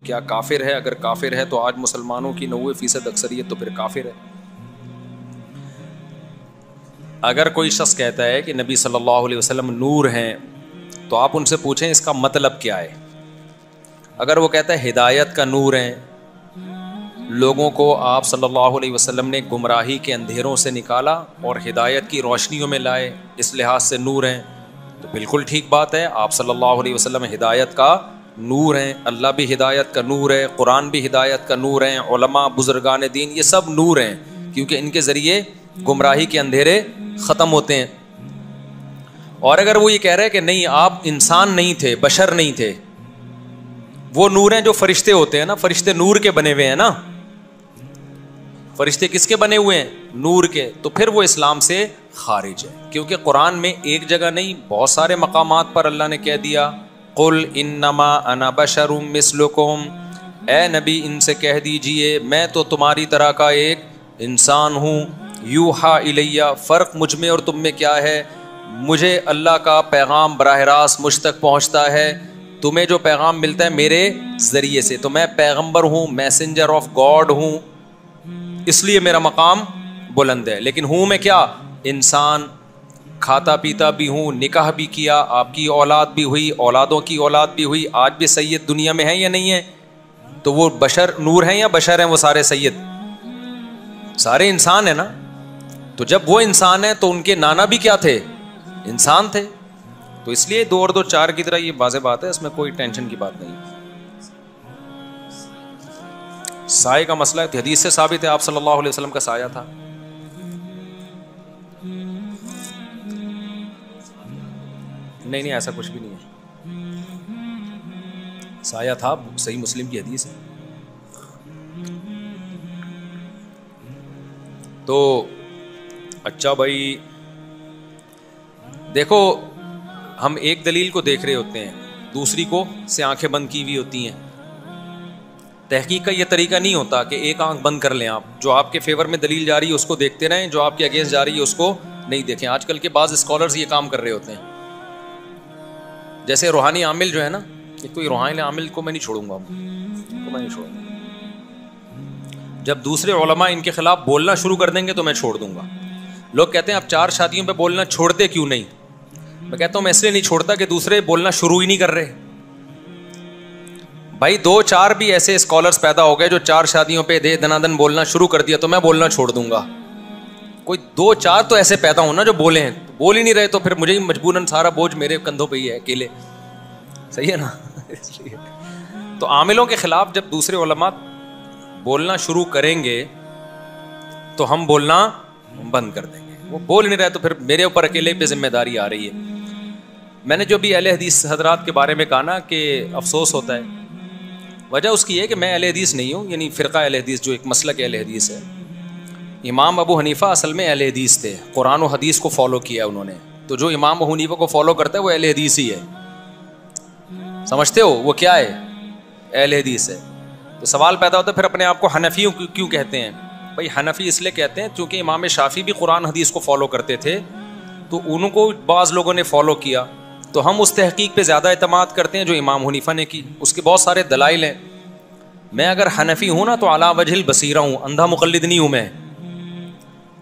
کیا کافر ہے؟ اگر کافر ہے تو آج مسلمانوں کی 90% اکثریت تو پھر کافر ہے. اگر کوئی شخص کہتا ہے کہ نبی صلی اللہ علیہ وسلم نور ہیں تو آپ ان سے پوچھیں اس کا مطلب کیا ہے. اگر وہ کہتا ہے ہدایت کا نور ہیں، لوگوں کو آپ صلی اللہ علیہ وسلم نے گمراہی کے اندھیروں سے نکالا اور ہدایت کی روشنیوں میں لائے، اس لحاظ سے نور ہیں، تو بالکل ٹھیک بات ہے. آپ صلی اللہ علیہ وسلم ہدایت کا نور ہیں، اللہ بھی ہدایت کا نور ہے، قرآن بھی ہدایت کا نور ہیں، علماء بزرگان دین یہ سب نور ہیں، کیونکہ ان کے ذریعے گمراہی کے اندھیرے ختم ہوتے ہیں. اور اگر وہ یہ کہہ رہے کہ نہیں آپ انسان نہیں تھے، بشر نہیں تھے، وہ نور ہیں جو فرشتے ہوتے ہیں نا، فرشتے نور کے بنے ہوئے ہیں نا. فرشتے کس کے بنے ہوئے ہیں؟ نور کے. تو پھر وہ اسلام سے خارج ہے، کیونکہ قرآن میں ایک جگہ نہیں بہت سارے مقامات پر اللہ نے کہہ دیا قل انما انا بشر مثلکم، اے نبی ان سے کہہ دیجئے میں تو تمہاری طرح کا ایک انسان ہوں. یوحا الیہ، فرق مجھ میں اور تم میں کیا ہے؟ مجھے اللہ کا پیغام براہ راست مجھ تک پہنچتا ہے، تمہیں جو پیغام ملتا ہے میرے ذریعے سے. تو میں پیغمبر ہوں، میسنجر آف گاڈ ہوں، اس لیے میرا مقام بلند ہے. لیکن ہوں میں کیا؟ انسان، کھاتا پیتا بھی ہوں، نکاح بھی کیا، آپ کی اولاد بھی ہوئی، اولادوں کی اولاد بھی ہوئی، آج بھی سید دنیا میں ہیں یا نہیں ہیں؟ تو وہ بشر نور ہیں یا بشر ہیں؟ وہ سارے سید، سارے انسان ہیں نا. تو جب وہ انسان ہیں تو ان کے نانا بھی کیا تھے؟ انسان تھے. تو اس لیے 2 اور 2 4 کی طرح یہ واضح بات ہے، اس میں کوئی ٹینشن کی بات نہیں. سائے کا مسئلہ ہے، حدیث سے ثابت ہے آپ صلی اللہ علیہ وسلم کا سایہ تھا. نہیں ایسا کچھ بھی نہیں ہے، سایہ تھا، صحیح مسلم کی حدیث ہے. تو اچھا بھائی دیکھو، ہم ایک دلیل کو دیکھ رہے ہوتے ہیں، دوسری کو سے آنکھیں بند کی ہوئی ہوتی ہیں. تحقیق کا یہ طریقہ نہیں ہوتا کہ ایک آنکھ بند کر لیں، آپ جو آپ کے فیور میں دلیل جا رہی ہے اس کو دیکھتے رہیں، جو آپ کے اگینسٹ جا رہی ہے اس کو نہیں دیکھیں. آج کل کے بعض اسکالرز یہ کام کر رہے ہوتے ہیں. جیسے روحانی عامل جو ہے نا، ایک تو یہ روحانی عامل کو میں نہیں چھوڑوں گا، جب دوسرے علماء ان کے خلاف بولنا شروع کر دیں گے تو میں چھوڑ دوں گا. لوگ کہتے ہیں آپ 4 شادیوں پہ بولنا چھوڑتے کیوں نہیں؟ میں کہتا ہوں میں اس لیے نہیں چھوڑتا کہ دوسرے بولنا شروع ہی نہیں کر رہے. بھائی 2 4 بھی ایسے اسکالرز پیدا ہو گئے جو 4 شادیوں پہ دے دنادن بولنا شروع کر دیا تو میں بولنا چھوڑ دوں گا. کوئی 2 4 تو ایسے پیدا ہوں نا جو بولے ہیں، بول ہی نہیں رہے تو پھر مجھے مجبوراً سارا بوجھ میرے کندھوں پہ ہی ہے اکیلے. صحیح ہے نا؟ اس لیے تو عاملوں کے خلاف جب دوسرے علماء بولنا شروع کریں گے تو ہم بولنا بند کر دیں گے. وہ بول نہیں رہے تو پھر میرے اوپر اکیلے پہ ذمہ داری آ رہی ہے. میں نے جو بھی اہل حدیث حضرات کے بارے میں کہا نا کہ افسوس ہوتا ہے، وجہ اس کی ہے کہ میں اہل حدیث نہیں ہوں، یعنی فرقہ اہل حدیث جو ایک مسلک اہل حدیث ہے. امام ابو حنیفہ اصل میں اہل حدیث تھے، قرآن و حدیث کو فالو کیا انہوں نے. تو جو امام ابو حنیفہ کو فالو کرتا ہے وہ اہل حدیث ہی ہے. سمجھتے ہو وہ کیا ہے؟ اہل حدیث ہے. تو سوال پیدا ہوتا ہے پھر اپنے آپ کو حنفیوں کیوں کہتے ہیں؟ بھائی حنفی اس لیے کہتے ہیں چونکہ امام شافعی بھی قرآن حدیث کو فالو کرتے تھے، تو ان کو بعض لوگوں نے فالو کیا، تو ہم اس تحقیق پہ زیادہ اعتماد کرتے ہیں جو امام حنیفہ نے کی. اس کے بہت سارے دلائل ہیں. میں اگر حنفی ہوں نا تو علی وجہ البصیرہ ہوں، اندھا مقلد نہیں ہوں میں.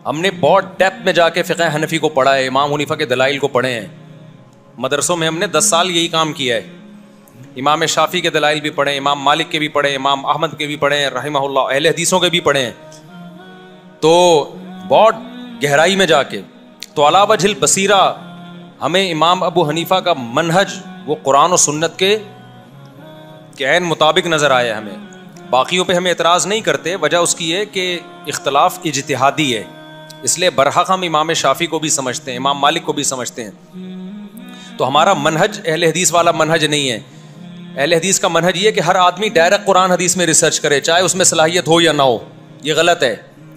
ہم نے بہت ڈیپتھ میں جا کے فقہ حنفی کو پڑھا ہے، امام حنیفہ کے دلائل کو پڑھے ہیں. مدرسوں میں ہم نے 10 سال یہی کام کیا ہے. امام شافعی کے دلائل بھی پڑھے، امام مالک کے بھی پڑھے، امام احمد کے بھی پڑھے رحمہ اللہ، اہل حدیثوں کے بھی پڑھے ہیں. تو بہت گہرائی میں جا کے تو علی وجہ البصیرہ ہمیں امام ابو حنیفہ کا منہج وہ قرآن و سنت کے عین مطابق نظر آیا ہمیں. باقیوں پہ ہمیں اعتراض نہیں کرتے، وجہ اس کی ہے کہ اختلاف اجتہادی ہے، اس لیے برحق ہم امام شافعی کو بھی سمجھتے ہیں، امام مالک کو بھی سمجھتے ہیں. تو ہمارا منہج اہل حدیث والا منہج نہیں ہے. اہل حدیث کا منہج یہ کہ ہر آدمی ڈائریکٹ قرآن حدیث میں ریسرچ کرے، چاہے اس میں صلاحیت ہو یا نہ ہو. یہ غلط ہے.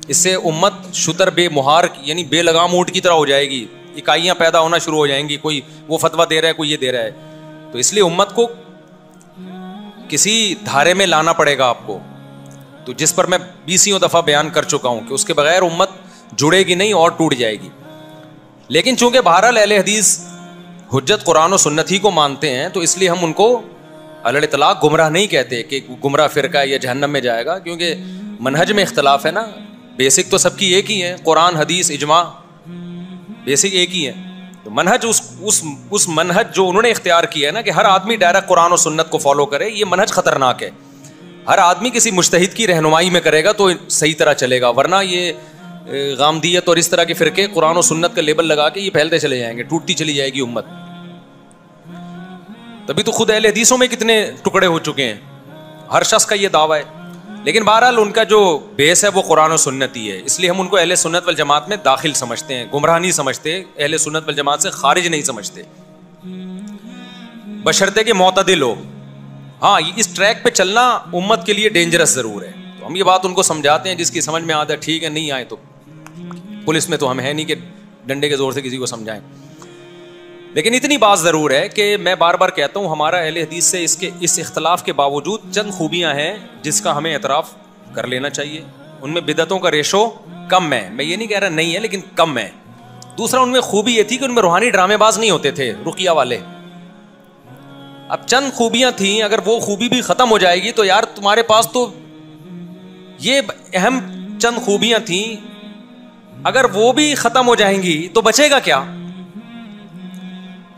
اس سے امت شتر بے مہار یعنی بے لگام اونٹ کی طرح ہو جائے گی، اکائیاں پیدا ہونا شروع ہو جائیں گی، کوئی وہ فتویٰ دے رہا ہے کوئی یہ دے رہا ہے. تو اس لیے امت کو کسی دھارے میں لانا پڑے گا آپ کو، تو جس پر میں 20 دفعہ بیان کر چکا ہوں کہ اس کے بغیر امت جڑے گی نہیں اور ٹوٹ جائے گی. لیکن چونکہ بہرحال اہل حدیث حجت قرآن و سنت ہی کو مانتے ہیں تو اس لیے ہم ان کو علی الاطلاق گمراہ نہیں کہتے کہ گمراہ فرقہ یا جہنم میں جائے گا، کیونکہ منہج میں اختلاف ہے نا. بیسک تو سب کی ایک ہی ہے، قرآن حدیث اجماع بیسک ایک ہی ہے. تو منہج اس منہج جو انہوں نے اختیار کیا ہے نا کہ ہر آدمی ڈائریکٹ قرآن و سنت کو فالو کرے، یہ منہج خطرناک ہے. ہر آدمی کسی مجتہد کی رہنمائی میں کرے گا تو صحیح طرح چلے گا، ورنہ یہ غامدیت اور اس طرح کے فرقے قرآن و سنت کا لیبل لگا کے یہ پھیلتے چلے جائیں گے، ٹوٹتی چلی جائے گی امت. تبھی تو خود اہل حدیثوں میں کتنے ٹکڑے ہو چکے ہیں، ہر شخص کا یہ دعویٰ ہے. لیکن بہرحال ان کا جو بیس ہے وہ قرآن و سنت ہی ہے، اس لیے ہم ان کو اہل سنت والجماعت میں داخل سمجھتے ہیں، گمراہ نہیں سمجھتے، اہل سنت والجماعت سے خارج نہیں سمجھتے، بشرطے کہ معتدل ہو. ہاں اس ٹریک پہ چلنا امت کے لیے ڈینجرس ضرور ہے، تو ہم یہ بات ان کو سمجھاتے ہیں، جس کی سمجھ میں آتا ہے ٹھیک ہے، نہیں آئے تو پولیس میں تو ہم ہیں نہیں کہ ڈنڈے کے زور سے کسی کو سمجھائیں. لیکن اتنی بات ضرور ہے کہ میں بار بار کہتا ہوں، ہمارا اہل حدیث سے اس اختلاف کے باوجود چند خوبیاں ہیں جس کا ہمیں اعتراف کر لینا چاہیے. ان میں بدعتوں کا ریشو کم ہے، میں یہ نہیں کہہ رہا نہیں ہے، لیکن کم ہے. دوسرا ان میں خوبی یہ تھی کہ ان میں روحانی ڈرامے باز نہیں ہوتے تھے، رقیہ والے. اب چند خوبیاں تھیں، اگر وہ خوبی بھی ختم ہو جائے گی تو یار تمہارے پاس تو یہ اہم چند خوبیاں تھیں، اگر وہ بھی ختم ہو جائیں گی تو بچے گا کیا؟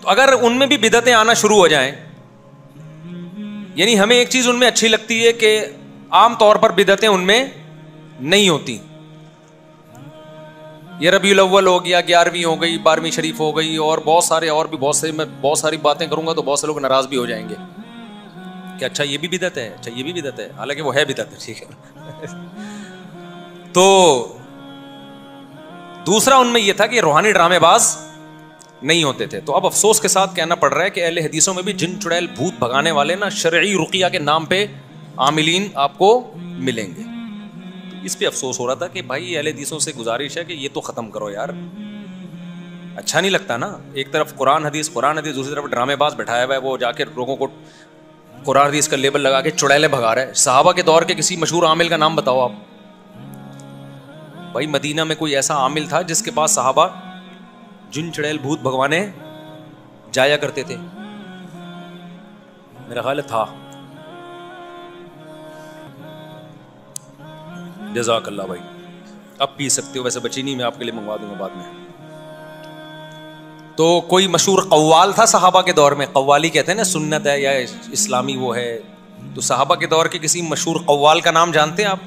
تو اگر ان میں بھی بدعتیں آنا شروع ہو جائیں، یعنی ہمیں ایک چیز ان میں اچھی لگتی ہے کہ عام طور پر بدعتیں ان میں نہیں ہوتی. یہ ربیع الاول ہو گیا، 11ویں ہو گئی، 12ویں شریف ہو گئی، اور بہت سارے اور بھی میں بہت ساری باتیں کروں گا تو بہت سے لوگ ناراض بھی ہو جائیں گے کہ اچھا یہ بھی بدعت ہے، اچھا یہ بھی بدعت ہے، حالانکہ وہ ہے بدعت ہے، ٹھیک ہے. تو دوسرا ان میں یہ تھا کہ روحانی ڈرامے باز نہیں ہوتے تھے. تو اب افسوس کے ساتھ کہنا پڑ رہا ہے کہ اہل حدیثوں میں بھی جن چڑیل بھوت بھگانے والے نا شرعی رقیہ کے نام پہ عاملین آپ کو ملیں گے. اس پہ افسوس ہو رہا تھا کہ بھائی اہل حدیثوں سے گزارش ہے کہ یہ تو ختم کرو یار، اچھا نہیں لگتا نا. ایک طرف قرآن حدیث، دوسری طرف ڈرامے باز بٹھایا ہوا ہے، وہ جا کے لوگوں کو قرآن حدیث کا لیبل لگا کے چڑیلے بھگا رہا ہے. صحابہ کے دور کے کسی مشہور عامل کا نام بتاؤ آپ. بھائی مدینہ میں کوئی ایسا عامل تھا جس کے پاس صحابہ جن چڑیل بھوت بھگوانے جایا کرتے تھے؟ میرا خیال تھا. جزاک اللہ بھائی، اب پی سکتے ہو، ویسے بچی نہیں، میں آپ کے لیے منگوا دوں گا بعد میں. تو کوئی مشہور قوال تھا صحابہ کے دور میں، قوالی کہتے ہیں نا، سنت ہے یا اسلامی وہ ہے. تو صحابہ کے دور کے کسی مشہور قوال کا نام جانتے ہیں آپ؟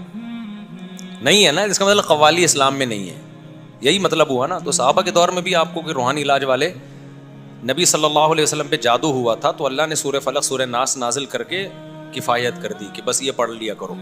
نہیں ہے نا، اس کا مطلب قوالی اسلام میں نہیں ہے، یہی مطلب ہوا نا. تو صحابہ کے دور میں بھی آپ کو کہ روحانی علاج والے، نبی صلی اللہ علیہ وسلم پہ جادو ہوا تھا تو اللہ نے سورہ فلق سورہ ناس نازل کر کے کفایت کر دی کہ بس یہ پڑھ لیا کرو.